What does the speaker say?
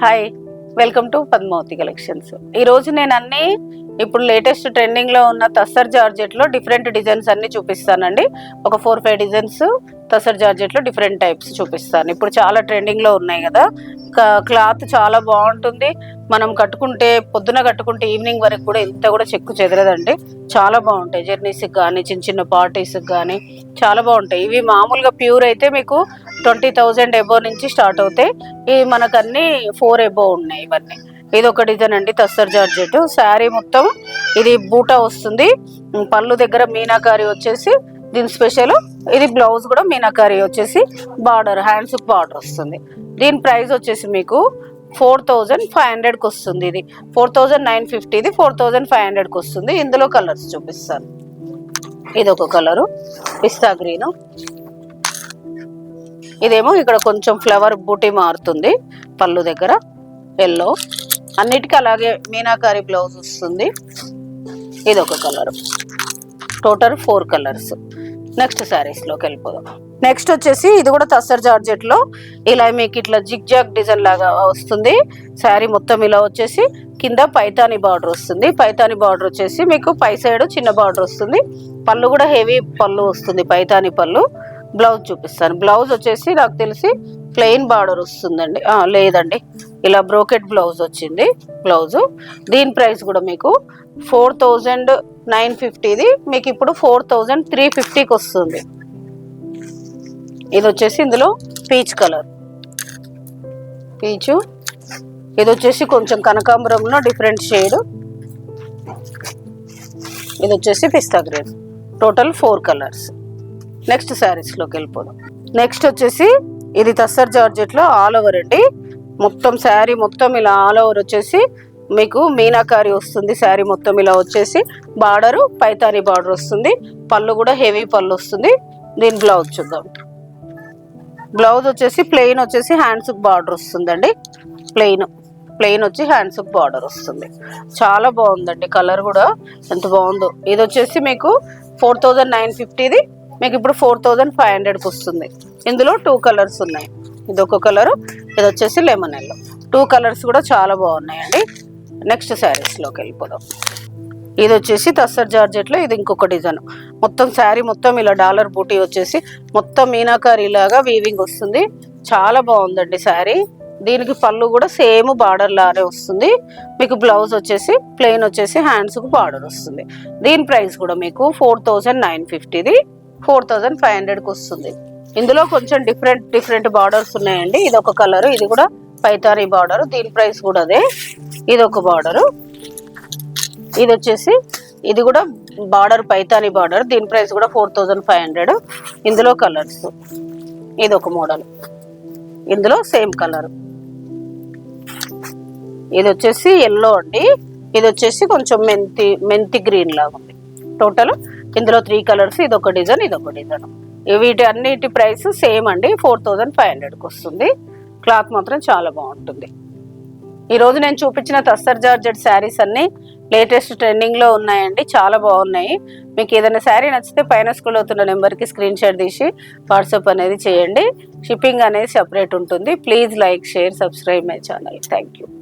Hi, welcome to Padmavati collections. ఈరోజు నేను అన్ని ఇప్పుడు లేటెస్ట్ ట్రెండింగ్లో ఉన్న తస్సర్ జార్జెట్లో డిఫరెంట్ డిజైన్స్ అన్ని చూపిస్తానండి. ఒక 4-5 డిజైన్స్ తస్సర్ జార్జెట్లో డిఫరెంట్ టైప్స్ చూపిస్తాను. ఇప్పుడు చాలా ట్రెండింగ్లో ఉన్నాయి కదా, క్లాత్ చాలా బాగుంటుంది. మనం కట్టుకుంటే పొద్దున కట్టుకుంటే ఈవినింగ్ వరకు కూడా ఇంత కూడా చెక్కు చెదరదండి. చాలా బాగుంటాయి. జర్నీస్కి కానీ చిన్న చిన్న పార్టీస్కి కానీ చాలా బాగుంటాయి. ఇవి మామూలుగా ప్యూర్ అయితే మీకు 20,000 ఎబో నుంచి స్టార్ట్ అవుతాయి. ఇవి మనకు అన్ని 4 ఎబో ఉన్నాయి. ఇవన్నీ ఇది ఒక డిజైన్ అండి, తస్సర్ జార్జెట్ శారీ మొత్తం ఇది బూటా వస్తుంది. పళ్ళు దగ్గర మీనాకారి వచ్చేసి దీని స్పెషల్. ఇది బ్లౌజ్ కూడా మీనాకారి వచ్చేసి బార్డర్, హ్యాండ్స్ బార్డర్ వస్తుంది. దీని ప్రైస్ వచ్చేసి మీకు 4,500కి వస్తుంది. ఇది 4,950, ఇది 4,500కి వస్తుంది. ఇందులో కలర్స్ చూపిస్తాను. ఇది ఒక కలరు పిస్తా గ్రీన్, ఇదేమో ఇక్కడ కొంచెం ఫ్లవర్ బూటీ మారుతుంది పళ్ళు దగ్గర ఎల్లో, అన్నిటికీ అలాగే మీనాకారి బ్లౌజ్ వస్తుంది. ఇది ఒక కలర్, టోటల్ 4 కలర్స్. నెక్స్ట్ శారీస్లోకి వెళ్ళిపోదాం. నెక్స్ట్ వచ్చేసి ఇది కూడా తస్సర్ జార్జెట్లో ఇలా మీకు ఇట్లా జిగ్ జాగ్ డిజైన్ లాగా వస్తుంది. శారీ మొత్తం ఇలా వచ్చేసి కింద పైతాని బార్డర్ వస్తుంది. పైతాని బార్డర్ వచ్చేసి మీకు పై సైడ్ చిన్న బార్డర్ వస్తుంది. పళ్ళు కూడా హెవీ పళ్ళు వస్తుంది, పైతాని పళ్ళు. బ్లౌజ్ చూపిస్తాను. బ్లౌజ్ వచ్చేసి నాకు తెలిసి ప్లెయిన్ బార్డర్ వస్తుందండి, లేదండి ఇలా బ్రోకెట్ బ్లౌజ్ వచ్చింది బ్లౌజు. దీని ప్రైస్ కూడా మీకు 4,950, మీకు ఇప్పుడు 4,350కి వస్తుంది. ఇది వచ్చేసి ఇందులో పీచ్ కలర్, పీచు. ఇది వచ్చేసి కొంచెం కనకాంబరంలో డిఫరెంట్ షేడ్. ఇది వచ్చేసి పిస్తా గ్రీన్. Total 4 colours. నెక్స్ట్ శారీస్లోకి వెళ్ళిపోదాం. నెక్స్ట్ వచ్చేసి ఇది తస్సర్ జార్జెట్లో ఆల్ ఓవర్ అండి. మొత్తం శారీ మొత్తం ఇలా ఆల్ ఓవర్ వచ్చేసి మీకు మీనాకారి వస్తుంది. శారీ మొత్తం ఇలా వచ్చేసి బార్డరు పైతాని బార్డర్ వస్తుంది. పళ్ళు కూడా హెవీ పళ్ళు వస్తుంది. దీని బ్లౌజ్ చూద్దాం. బ్లౌజ్ వచ్చేసి ప్లెయిన్ వచ్చేసి హ్యాండ్స్ బార్డర్ వస్తుందండి. ప్లెయిన్ వచ్చి హ్యాండ్స్ బార్డర్ వస్తుంది. చాలా బాగుందండి, కలర్ కూడా ఎంత బాగుందో. ఇది వచ్చేసి మీకు 4,950, మీకు ఇప్పుడు 4,500కి వస్తుంది. ఇందులో 2 కలర్స్ ఉన్నాయి. ఇది ఒక కలరు, ఇది వచ్చేసి లెమన్ ఎల్లో. 2 కలర్స్ కూడా చాలా బాగున్నాయండి. నెక్స్ట్ శారీస్లోకి వెళ్ళిపోదాం. ఇది వచ్చేసి తస్సర్ జార్జెట్లో ఇది ఇంకొక డిజైన్. మొత్తం శారీ మొత్తం ఇలా డాలర్ బూటీ వచ్చేసి మొత్తం మీనాకారి లాగా వీవింగ్ వస్తుంది. చాలా బాగుందండి శారీ. దీనికి పళ్ళు కూడా సేమ్ బార్డర్ లానే వస్తుంది. మీకు బ్లౌజ్ వచ్చేసి ప్లెయిన్ వచ్చేసి హ్యాండ్స్కు బార్డర్ వస్తుంది. దీని ప్రైస్ కూడా మీకు 4,950, 4,500కి వస్తుంది. ఇందులో కొంచెం డిఫరెంట్ బార్డర్స్ ఉన్నాయండి. ఇది ఒక కలర్, ఇది కూడా పైతాని బార్డర్. దీని ప్రైస్ కూడా అదే. ఇది ఒక బార్డరు, ఇది వచ్చేసి ఇది కూడా బార్డర్ పైతాని బార్డర్. దీని ప్రైస్ కూడా 4,500. ఇందులో కలర్స్, ఇది ఒక మోడల్, ఇందులో సేమ్ కలర్. ఇది వచ్చేసి ఎల్లో అండి. ఇది వచ్చేసి కొంచెం మెంతి గ్రీన్ లాగా ఉంది. టోటల్ ఇందులో 3 కలర్స్. ఇది ఒక డిజైన్, ఇది ఒక డిజైన్. వీటి అన్నిటి ప్రైస్ సేమ్ అండి, 4,500కి వస్తుంది. క్లాత్ మాత్రం చాలా బాగుంటుంది. ఈరోజు నేను చూపించిన తస్సర్ జార్జెట్ శారీస్ అన్ని లేటెస్ట్ ట్రెండింగ్లో ఉన్నాయండి, చాలా బాగున్నాయి. మీకు ఏదైనా శారీ నచ్చితే పైన స్క్రోల్ అవుతున్న నెంబర్కి స్క్రీన్ షాట్ తీసి వాట్సాప్ అనేది చేయండి. షిప్పింగ్ అనేది సెపరేట్ ఉంటుంది. Please like, share, subscribe my channel. Thank you.